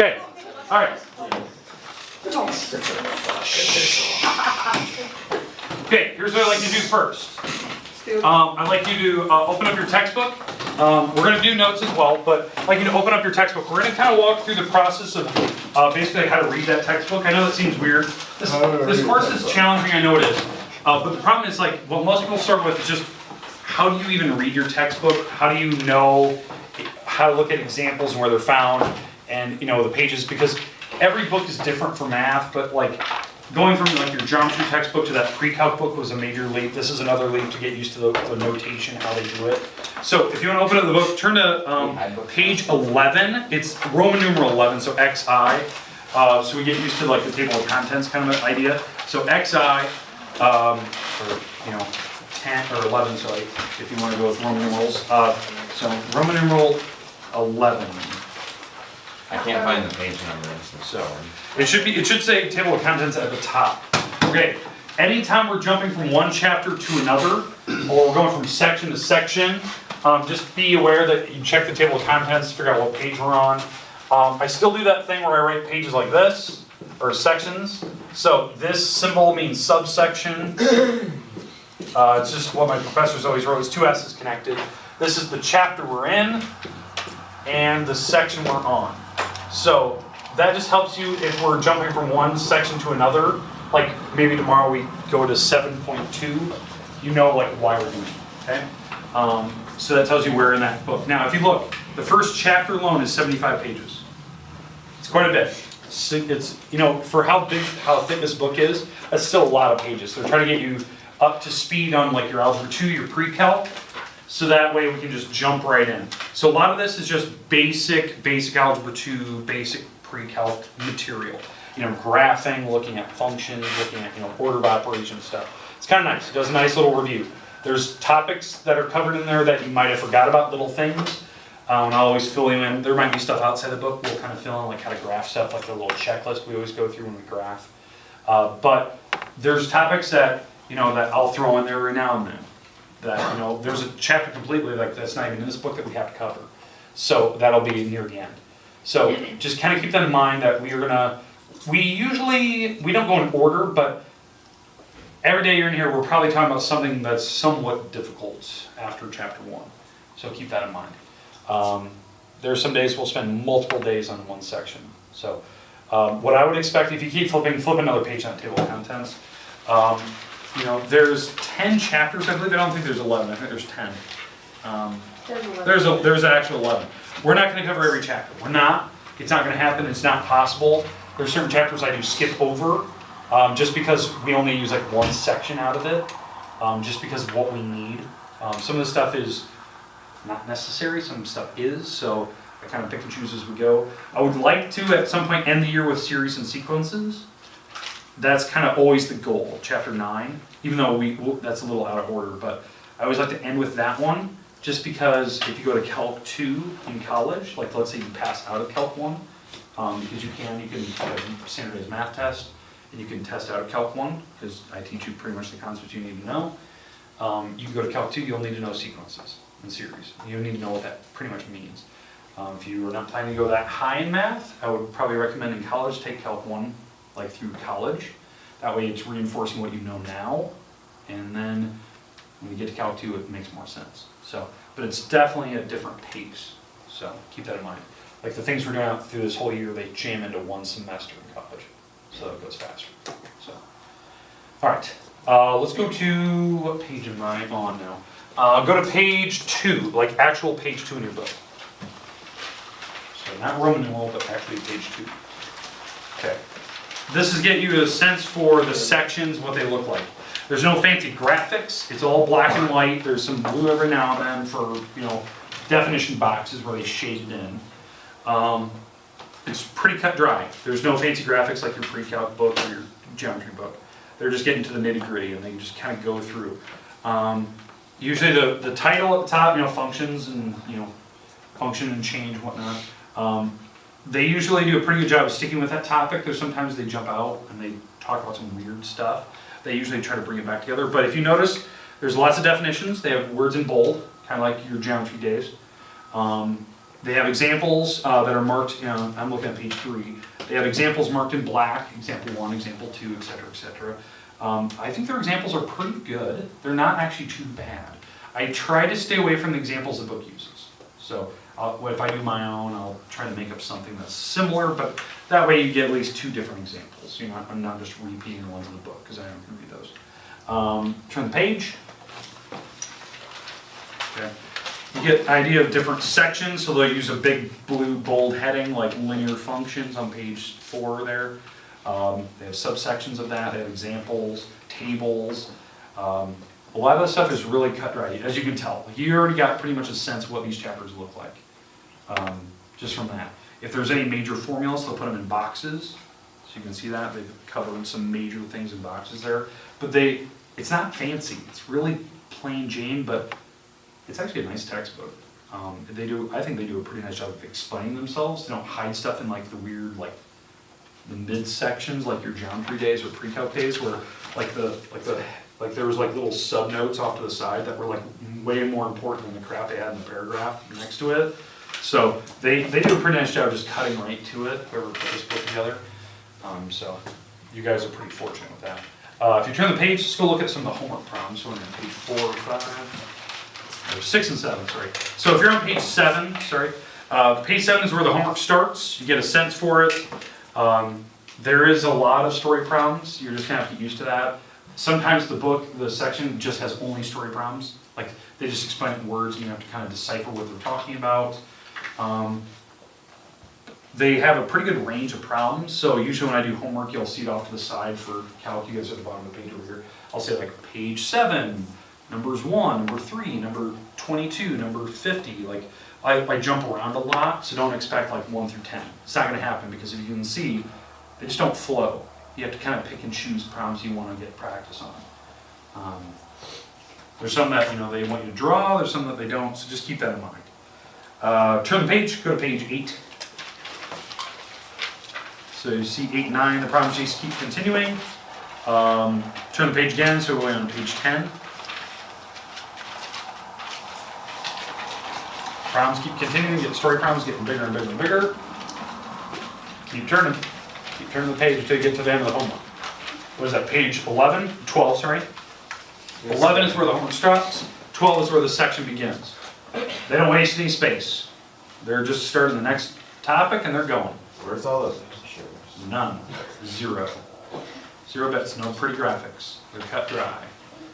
Okay, all right. Okay, here's what I'd like you to do first. I'd like you to open up your textbook. We're going to do notes as well, but I'd like you to open up your textbook. We're going to kind of walk through the process of basically how to read that textbook. I know that seems weird. This course is challenging, I know it is. But the problem is, like, what most people start with is just, how do you even read your textbook? How do you know how to look at examples and where they're found, and, you know, the pages, because every book is different for math, but like going from like your geometry textbook to that pre-calc book was a major leap. This is another leap to get used to the notation, how they do it. So if you want to open up the book, turn to page 11. It's Roman numeral 11, so XI. So we get used to like the table of contents kind of an idea. So XI, or you know, 10 or 11, sorry, if you want to go with Roman numerals. So Roman numeral 11. I can't find the page number. So it should say table of contents at the top. Okay. Anytime we're jumping from one chapter to another, or we're going from section to section, just be aware that you check the table of contents, figure out what page we're on. I still do that thing where I write pages like this, or sections. So this symbol means subsection. It's just what my professors always wrote. It's two S's connected. This is the chapter we're in, and the section we're on. So that just helps you if we're jumping from one section to another. Like maybe tomorrow we go to 7.2, you know like why we're doing it, okay? So that tells you where in that book. Now if you look, the first chapter alone is 75 pages. It's quite a bit. It's you know, for how thick this book is, that's still a lot of pages. So try to get you up to speed on like your Algebra 2, your pre-calc, so that way we can just jump right in. So a lot of this is just basic Algebra 2, basic pre-calc material. You know, graphing, looking at functions, looking at, you know, order of operation stuff. It's kind of nice. It does a nice little review. There's topics that are covered in there that you might have forgot about, little things. And I'll always fill you in. There might be stuff outside the book we'll kind of fill in, like how to graph stuff, like a little checklist we always go through when we graph. But there's topics that, you know, that I'll throw in there every now and then. That, you know, there's a chapter completely like that's not even in this book that we have to cover. So that'll be near the end. So just kind of keep that in mind that we don't go in order, but every day you're in here, we're probably talking about something that's somewhat difficult after chapter 1. So keep that in mind. There are some days we'll spend multiple days on one section. So what I would expect, if you keep flip another page on the table of contents. You know, there's 10 chapters, I believe. I don't think there's 11. I think there's 10. There's an actual 11. We're not going to cover every chapter. We're not. It's not going to happen. It's not possible. There's certain chapters I do skip over, just because we only use like one section out of it, just because of what we need. Some of the stuff is not necessary. Some stuff is. So I kind of pick and choose as we go. I would like to, at some point, end the year with series and sequences. That's kind of always the goal, chapter 9, even though that's a little out of order, but I always like to end with that one, just because if you go to Calc 2 in college, like let's say you pass out of Calc 1, because you can standardized math test, and you can test out of Calc 1, because I teach you pretty much the concepts you need to know. You can go to Calc 2, you'll need to know sequences and series. You need to know what that pretty much means. If you are not planning to go that high in math, I would probably recommend in college take Calc 1 like through college. That way it's reinforcing what you know now, and then when you get to Calc 2 it makes more sense. So, but it's definitely a different pace, so keep that in mind. Like the things we're doing out through this whole year, they jam into one semester in college, so it goes faster. So, all right, let's go to, what page am I on now? Go to page 2, like actual page 2 in your book. So not Roman numeral, but actually page 2. Okay. This is getting you a sense for the sections, what they look like. There's no fancy graphics. It's all black and white. There's some blue every now and then for, you know, definition boxes where they shaded in. It's pretty cut dry. There's no fancy graphics like your pre-calc book or your geometry book. They're just getting to the nitty-gritty and they just kind of go through. Usually the title at the top, you know, functions and, you know, function and change and whatnot. They usually do a pretty good job of sticking with that topic. There's sometimes they jump out and they talk about some weird stuff. They usually try to bring it back together. But if you notice, there's lots of definitions. They have words in bold, kind of like your geometry days. They have examples that are marked, I'm looking at page 3. They have examples marked in black, example 1, example 2, et cetera, et cetera. I think their examples are pretty good. They're not actually too bad. I try to stay away from the examples the book uses. So if I do my own, I'll try to make up something that's similar, but that way you get at least 2 different examples. I'm not just repeating the ones in the book, because I don't read those. Turn the page. Okay. You get an idea of different sections, so they'll use a big blue bold heading like linear functions on page 4 there. They have subsections of that, they have examples, tables. A lot of the stuff is really cut dry, as you can tell. You already got pretty much a sense of what these chapters look like, just from that. If there's any major formulas, they'll put them in boxes, so you can see that. They've covered some major things in boxes there. But it's not fancy, it's really plain Jane, but it's actually a nice textbook. I think they do a pretty nice job of explaining themselves. They don't hide stuff in like the weird, like the mid-sections, like your geometry days or pre-calc days, where like there was like little sub-notes off to the side that were like way more important than the crap they had in the paragraph next to it. So they do a pretty nice job just cutting right to it, whoever put this book together. So you guys are pretty fortunate with that. If you turn the page, let's go look at some of the homework problems. So we're on page 4 or 5, or 6 and 7, sorry. So if you're on page 7, page 7 is where the homework starts. You get a sense for it. There is a lot of story problems. You're just gonna have to get used to that. Sometimes the section just has only story problems. Like they just explain it in words and you have to kind of decipher what they're talking about. They have a pretty good range of problems. So usually when I do homework, you'll see it off to the side for calc. You guys at the bottom of the page over here. I'll say like page 7, numbers 1, number 3, number 22, number 50. Like I jump around a lot, so don't expect like 1 through 10. It's not gonna happen because if you can see, they just don't flow. You have to kind of pick and choose problems you want to get practice on. There's some that they want you to draw, there's some that they don't, so just keep that in mind. Turn the page, go to page 8. So you see 8 and 9, the problems just keep continuing. Turn the page again, so we're going on page 10. Problems keep continuing, get story problems getting bigger and bigger and bigger. Keep turning the page until you get to the end of the homework. What is that, page 11? 12, sorry. Yes. 11 is where the homework stops, 12 is where the section begins. They don't waste any space. They're just starting the next topic and they're going. Where's all those? None. 0. 0 bits, no pretty graphics. They're cut dry.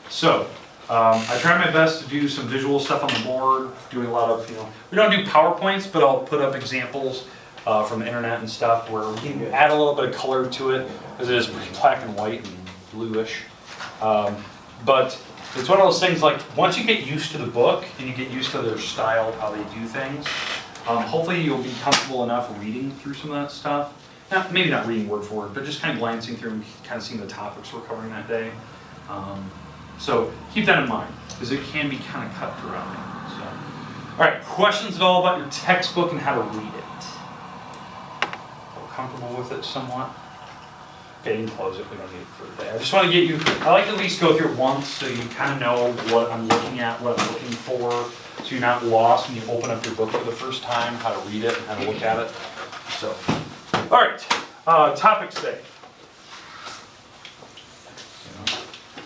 So, I try my best to do some visual stuff on the board, doing a lot of, we don't do PowerPoints, but I'll put up examples from the internet and stuff where we can add a little bit of color to it, because it is pretty black and white and bluish. But it's one of those things, like once you get used to the book and you get used to their style, how they do things, hopefully you'll be comfortable enough reading through some of that stuff. Maybe not reading word for word, but just kind of glancing through and kind of seeing the topics we're covering that day. So keep that in mind, because it can be kind of cut dry. So, all right, questions at all about your textbook and how to read it? Comfortable with it somewhat? Okay, you can close it, we don't need it for today. I just want to get you, I like to at least go through it once so you kind of know what I'm looking at, what I'm looking for, so you're not lost when you open up your book for the first time, how to read it and how to look at it. So, all right, topics today.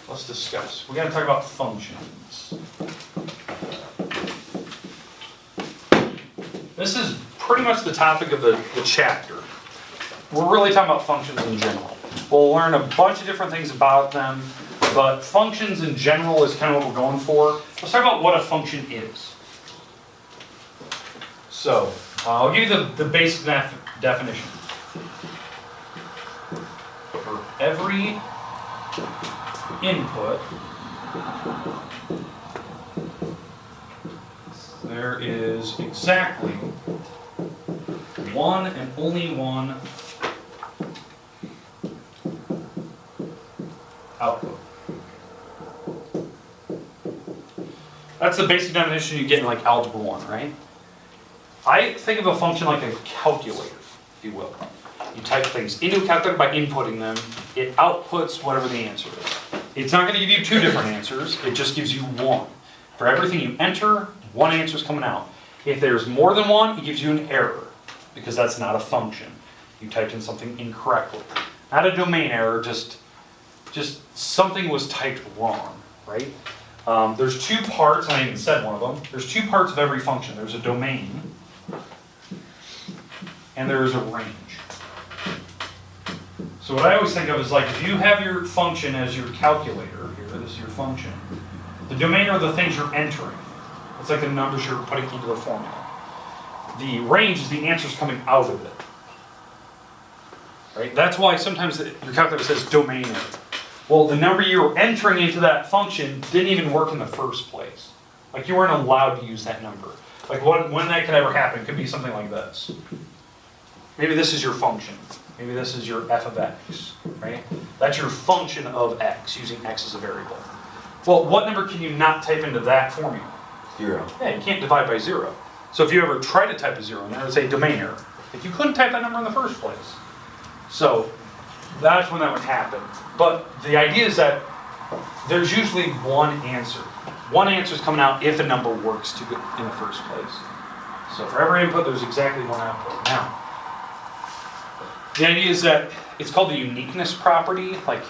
Let's discuss. We're going to talk about functions. This is pretty much the topic of the chapter. We're really talking about functions in general. We'll learn a bunch of different things about them, but functions in general is kind of what we're going for. Let's talk about what a function is. So, I'll give you the basic definition. For every input, there is exactly one and only one output. That's the basic definition you get in like Algebra 1, right? I think of a function like a calculator, if you will. You type things into a calculator by inputting them. It outputs whatever the answer is. It's not going to give you 2 different answers. It just gives you one. For everything you enter, one answer is coming out. If there's more than one, it gives you an error, because that's not a function. You typed in something incorrectly. Not a domain error, just something was typed wrong, right? There's two parts, and I even said one of them. There's two parts of every function. There's a domain, and there's a range. So what I always think of is like, if you have your function as your calculator here, this is your function, the domain are the things you're entering. It's like the numbers you're putting into the formula. The range is the answers coming out of it. Right? That's why sometimes your calculator says domain error. Well, the number you're entering into that function didn't even work in the first place. Like you weren't allowed to use that number. Like when that could ever happen, it could be something like this. Maybe this is your function. Maybe this is your f of x, right? That's your function of x, using x as a variable. Well, what number can you not type into that formula? 0. Yeah, you can't divide by 0. So if you ever try to type a 0 in there, it would say domain error. Like you couldn't type that number in the first place. So that's when that would happen. But the idea is that there's usually one answer. One answer is coming out if a number works in the first place. So for every input, there's exactly one output. Now, the idea is that it's called the uniqueness property, like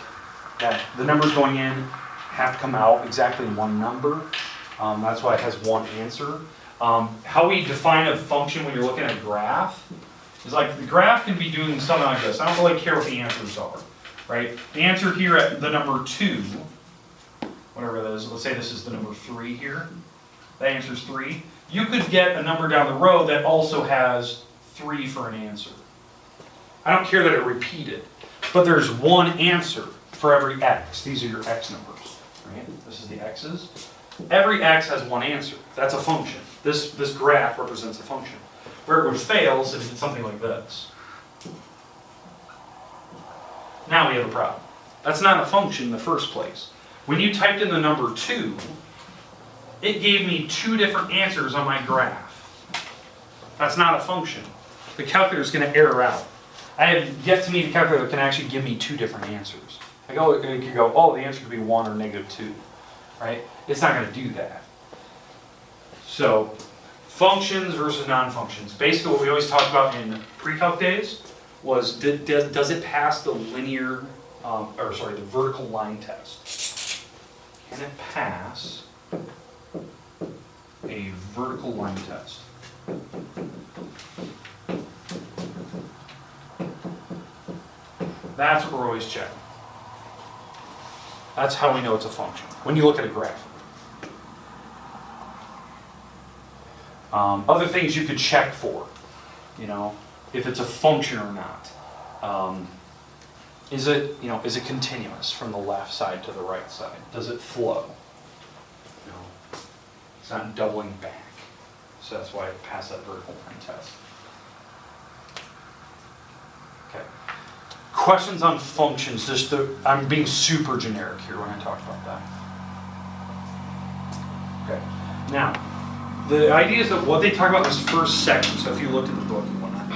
that the numbers going in have to come out exactly one number. That's why it has one answer. How we define a function when you're looking at a graph is like the graph can be doing something like this. I don't really care what the answers are, right? The answer here at the number 2, whatever that is, let's say this is the number 3 here. The answer is 3. You could get a number down the road that also has 3 for an answer. I don't care that it repeated, but there's one answer for every x. These are your x numbers, right? This is the x's. Every x has one answer. That's a function. This graph represents a function. Where it would fail is if it's something like this. Now we have a problem. That's not a function in the first place. When you typed in the number 2, it gave me 2 different answers on my graph. That's not a function. The calculator is going to error out. I have yet to meet a calculator that can actually give me 2 different answers. It could go, oh, the answer could be 1 or -2, right? It's not going to do that. So, functions versus non-functions. Basically what we always talked about in pre-calc days was, does it pass the the vertical line test? Can it pass a vertical line test? That's what we're always checking. That's how we know it's a function, when you look at a graph. Other things you could check for, if it's a function or not. Is it continuous from the left side to the right side? Does it flow? It's not doubling back. So that's why it passed that vertical line test. Okay. Questions on functions. I'm being super generic here when I talk about that. Okay. Now, the idea is that what they talk about in this first section, so if you looked at the book and whatnot,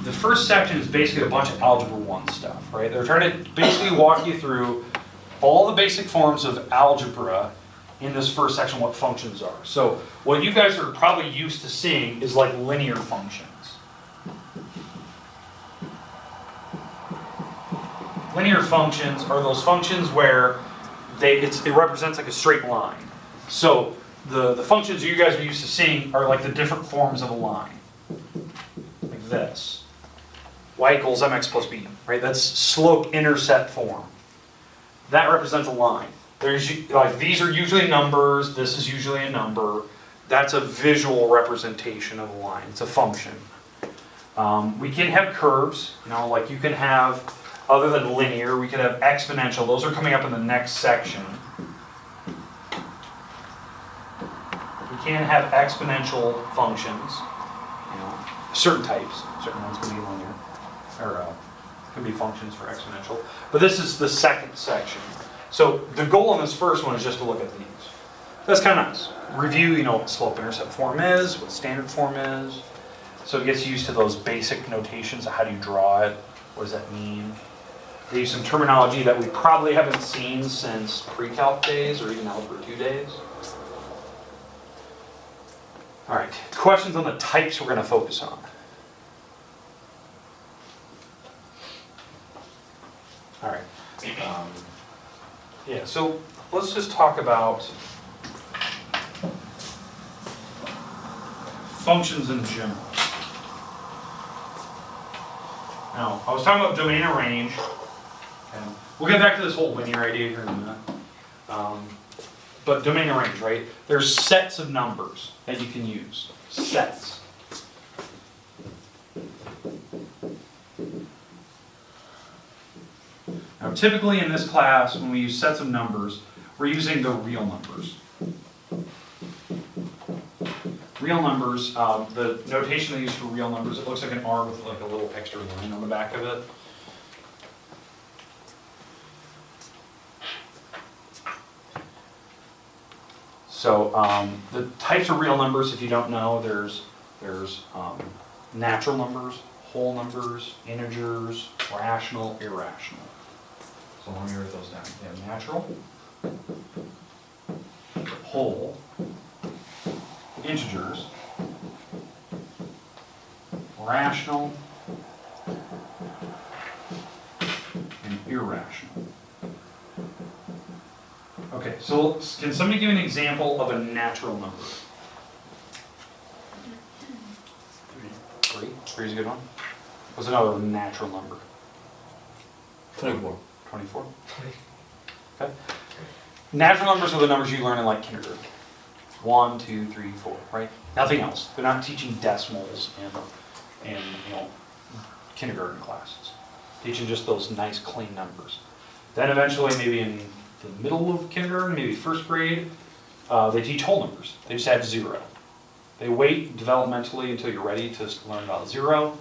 the first section is basically a bunch of Algebra 1 stuff, right? They're trying to basically walk you through all the basic forms of algebra in this first section, what functions are. So what you guys are probably used to seeing is like linear functions. Linear functions are those functions where it represents like a straight line. So the functions you guys are used to seeing are like the different forms of a line. Like this. Y equals mx plus b, right? That's slope-intercept form. That represents a line. These are usually numbers, this is usually a number. That's a visual representation of a line. It's a function. We can have curves, like you can have, other than linear, we could have exponential. Those are coming up in the next section. We can have exponential functions, certain types. Certain ones can be linear, or can be functions for exponential. But this is the second section. So the goal in this first one is just to look at these. That's kind of nice. Review, what slope-intercept form is, what standard form is. So it gets used to those basic notations of how do you draw it, what does that mean. They use some terminology that we probably haven't seen since pre-calc days or even Algebra 2 days. All right, questions on the types we're going to focus on. All right. Yeah, so let's just talk about functions in general. Now, I was talking about domain and range, and we'll get back to this whole linear idea here in a minute. But domain and range, right? There's sets of numbers that you can use. Sets. Now, typically in this class, when we use sets of numbers, we're using the real numbers. Real numbers, the notation they use for real numbers, it looks like an R with like a little extra line on the back of it. So the types of real numbers, if you don't know, there's natural numbers, whole numbers, integers, rational, irrational. So let me write those down. You have natural, whole, integers, rational, and irrational. Okay, so can somebody give an example of a natural number? Three? Three's a good one. What's another natural number? 24. 24? Okay. Natural numbers are the numbers you learn in like kindergarten. 1, 2, 3, 4, right? Nothing else. They're not teaching decimals in kindergarten classes. Teaching just those nice clean numbers. Then eventually, maybe in the middle of kindergarten, maybe first grade, they teach whole numbers. They just add 0. They wait developmentally until you're ready to learn about 0.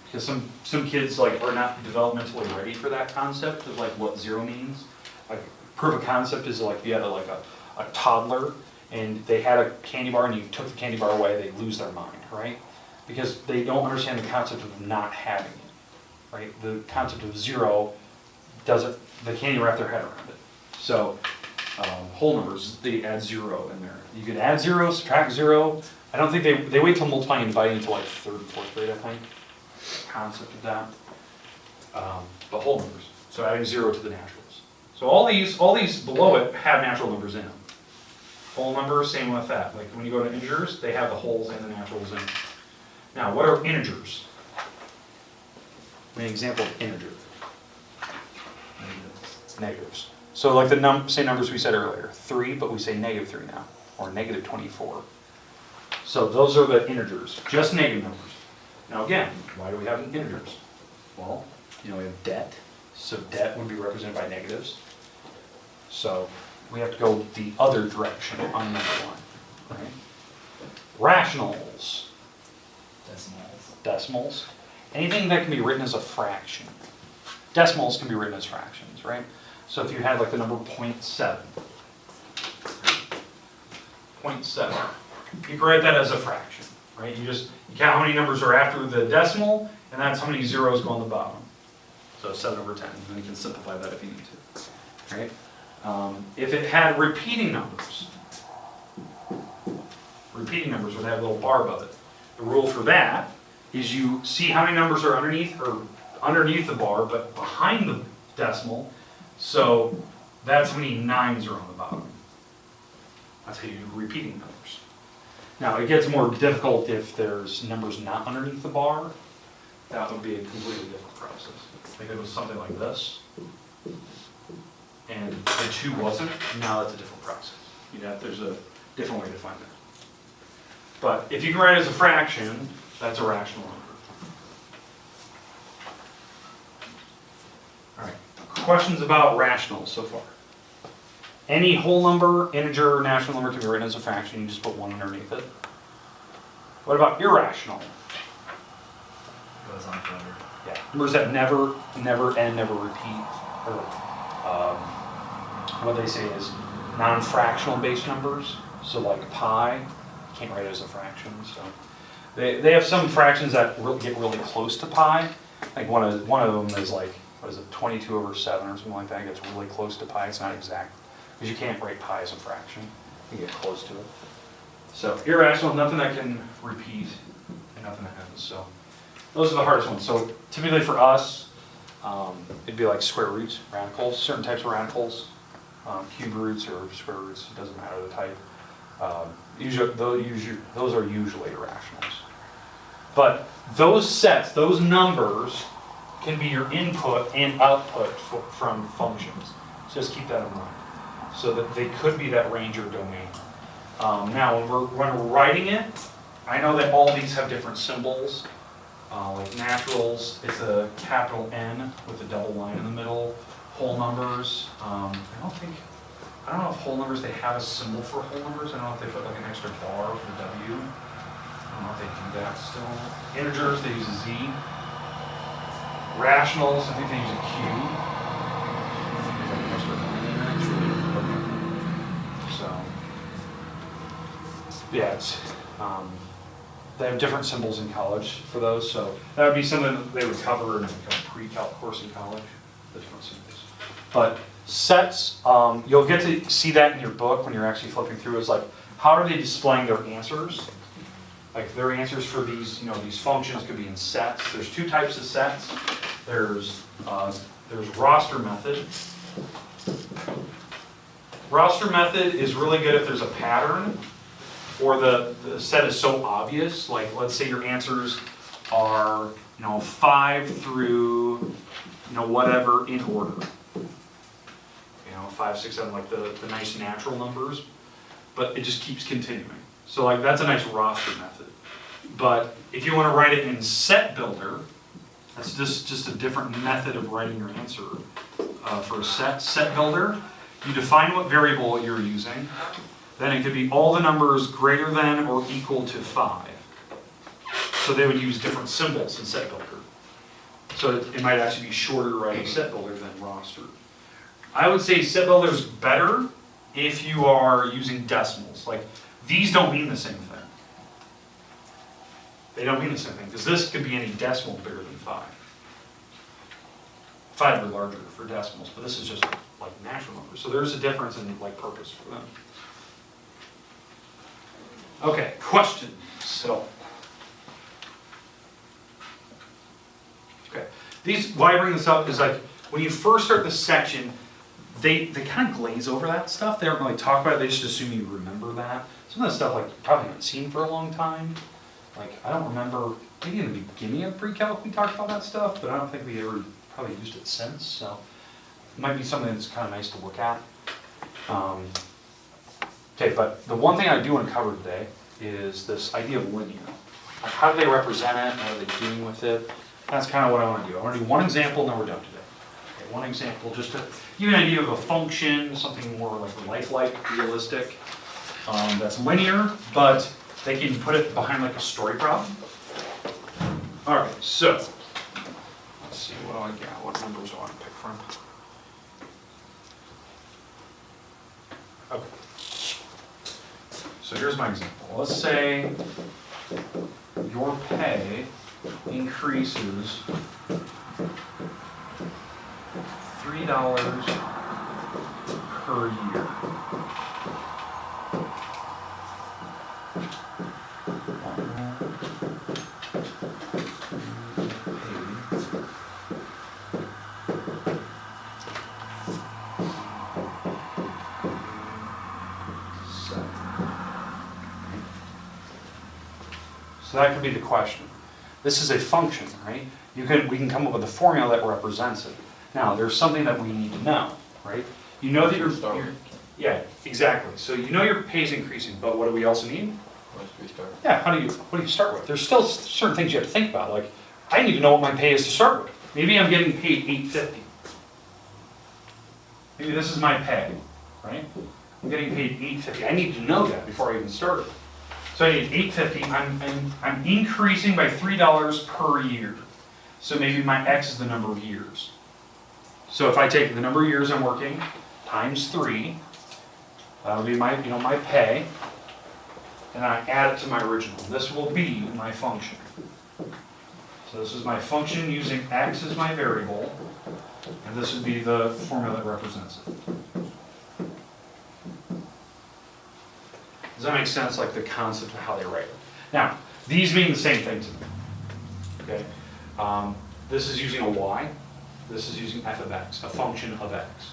Because some kids like are not developmentally ready for that concept of like what 0 means. Like proof of concept is like you had a toddler and they had a candy bar and you took the candy bar away, they lose their mind, right? Because they don't understand the concept of not having it, right? The concept of 0 doesn't, they can't even wrap their head around it. So whole numbers, they add 0 in there. You can add 0, subtract 0. I don't think they wait till multiplying and dividing until like 3rd and 4th grade, I think. Concept of that. But whole numbers. So adding 0 to the naturals. So all these below it have natural numbers in them. Whole numbers, same with that. Like when you go to integers, they have the wholes and the naturals in them. Now, what are integers? An example of integer. Negatives. So like the same numbers we said earlier. 3, but we say -3 now. Or -24. So those are the integers. Just negative numbers. Now again, why do we have integers? Well, we have debt. So debt would be represented by negatives. So we have to go the other direction on number 1. Right? Rationals. Decimals. Anything that can be written as a fraction. Decimals can be written as fractions, right? So if you had like the number 0.7. 0.7. You can write that as a fraction, right? You count how many numbers are after the decimal, and that's how many zeros go on the bottom. So 7/10, and then you can simplify that if you need to, right? If it had repeating numbers would have a little bar above it. The rule for that is you see how many numbers are underneath the bar, but behind the decimal, so that's how many 9s are on the bottom. That's how you do repeating numbers. Now, it gets more difficult if there's numbers not underneath the bar. That would be a completely different process. If it was something like this, and the 2 wasn't, now that's a different process. There's a different way to find that. But if you can write it as a fraction, that's a rational number. All right, questions about rationals so far? Any whole number, integer, or natural number can be written as a fraction. You just put 1 underneath it. What about irrational? Goes on forever. Yeah, numbers that never end, never repeat. Or what they say is non-fractional based numbers. So like pi, you can't write it as a fraction. So they have some fractions that get really close to pi. Like one of them is like, 22/7 or something like that. It gets really close to pi. It's not exact. Because you can't write pi as a fraction. You get close to it. So irrational, nothing that can repeat, and nothing that ends. So those are the hardest ones. So typically for us, it'd be like square roots, radicals, certain types of radicals, cube roots or square roots, it doesn't matter the type. Usually, those are usually irrationals. But those sets, those numbers, can be your input and output from functions. So just keep that in mind. So that they could be that range or domain. Now, when we're writing it, I know that all these have different symbols. Like naturals, it's a capital N with a double line in the middle. Whole numbers, I don't know if whole numbers, they have a symbol for whole numbers. I don't know if they put like an extra bar for the W. I don't know if they do that still. Integers, they use a Z. Rationals, I think they use a Q. There's like an extra line in there. So, yeah, it's, they have different symbols in college for those, so that would be something that they would cover in a pre-calc course in college, the different symbols. But sets, you'll get to see that in your book when you're actually flipping through. It's like, how are they displaying their answers? Like their answers for these, these functions could be in sets. There's two types of sets. There's roster method. Roster method is really good if there's a pattern or the set is so obvious. Like let's say your answers are 5 through whatever in order. 5, 6, 7, like the nice natural numbers, but it just keeps continuing. So like that's a nice roster method. But if you want to write it in set builder, that's just a different method of writing your answer for a set builder. You define what variable you're using. Then it could be all the numbers greater than or equal to 5. So they would use different symbols in set builder. So it might actually be shorter writing set builder than roster. I would say set builder is better if you are using decimals. Like these don't mean the same thing. They don't mean the same thing because this could be any decimal bigger than 5. 5 or larger for decimals, but this is just like natural numbers. So there's a difference in like purpose for them. Okay, questions. So, okay, why I bring this up is like when you first start the section, they kind of glaze over that stuff. They don't really talk about it. They just assume you remember that. Some of that stuff like you probably haven't seen for a long time. Like I don't remember. Maybe in the beginning of pre-calc we talked about that stuff, but I don't think we ever probably used it since. So it might be something that's kind of nice to look at. Okay, but the one thing I do want to cover today is this idea of linear. Like how do they represent it? What are they doing with it? That's kind of what I want to do. I want to do one example, and then we're done today. Okay, one example, just to give you an idea of a function, something more like lifelike, realistic, that's linear, but they can put it behind like a story problem. All right, so let's see what do I got. What numbers do I want to pick from? Okay. So here's my example. Let's say your pay increases $3 per year. So that could be the question. This is a function, right? We can come up with a formula that represents it. Now, there's something that we need to know, right? You know that yeah, exactly. So you know your pay is increasing, but what do we also need? Where do we start? Yeah, what do you start with? There's still certain things you have to think about. Like, I need to know what my pay is to start with. Maybe I'm getting paid $8.50. Maybe this is my pay, right? I'm getting paid $8.50. I need to know that before I even start it. So I need $8.50. I'm increasing by $3 per year. So maybe my X is the number of years. So if I take the number of years I'm working times 3, that'll be my my pay, and I add it to my original. This will be my function. So this is my function using X as my variable, and this would be the formula that represents it. Does that make sense, like the concept of how they write it? Now, these mean the same thing to me, okay? This is using a y, this is using f of x, a function of x.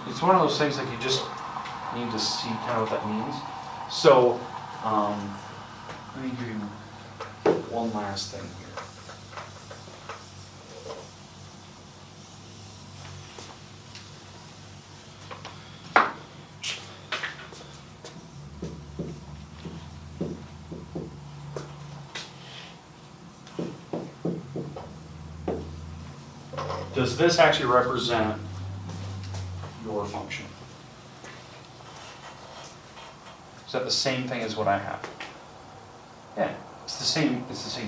It's one of those things like you just need to see kind of what that means. So, let me give you one last thing here. Does this actually represent your function? Is that the same thing as what I have? Yeah, it's the same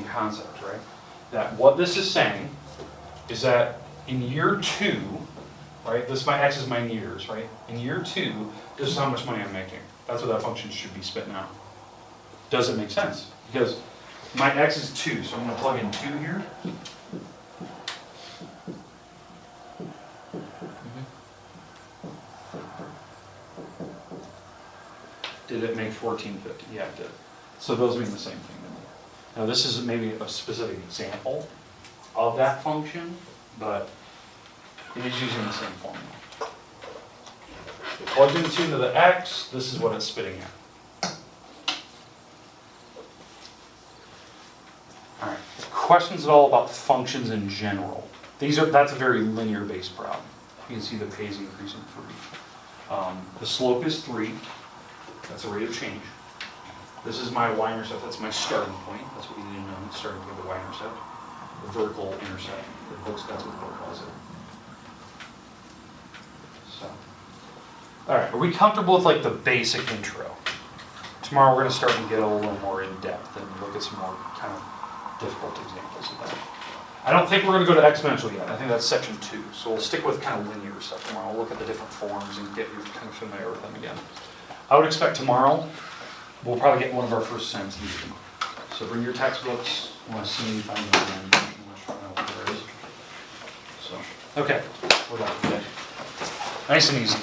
concept, right? That what this is saying is that in year 2, right, this my x is my years, right? In year 2, this is how much money I'm making. That's what that function should be spitting out. Does it make sense? Because my x is 2, so I'm going to plug in 2 here. Did it make 1450? Yeah, it did. So those mean the same thing to me. Now this is maybe a specific example of that function, but it is using the same formula. It plugged into the x, this is what it's spitting out. All right, questions at all about functions in general? That's a very linear based problem. You can see the pay is increasing for each. The slope is 3. That's the rate of change. This is my y-intercept, that's my starting point. That's what you need to know, the starting point of the y-intercept. The vertical intercept, that's what the book calls it. So, all right, are we comfortable with like the basic intro? Tomorrow we're gonna start to get a little more in depth and look at some more kind of difficult examples of that. I don't think we're gonna go to exponential yet. I think that's section 2. So we'll stick with kind of linear stuff tomorrow. We'll look at the different forms and get you kind of familiar with them again. I would expect tomorrow, we'll probably get one of our first sentences. So bring your textbooks, I want to see me find them. So, okay, we're done today. Nice and easy.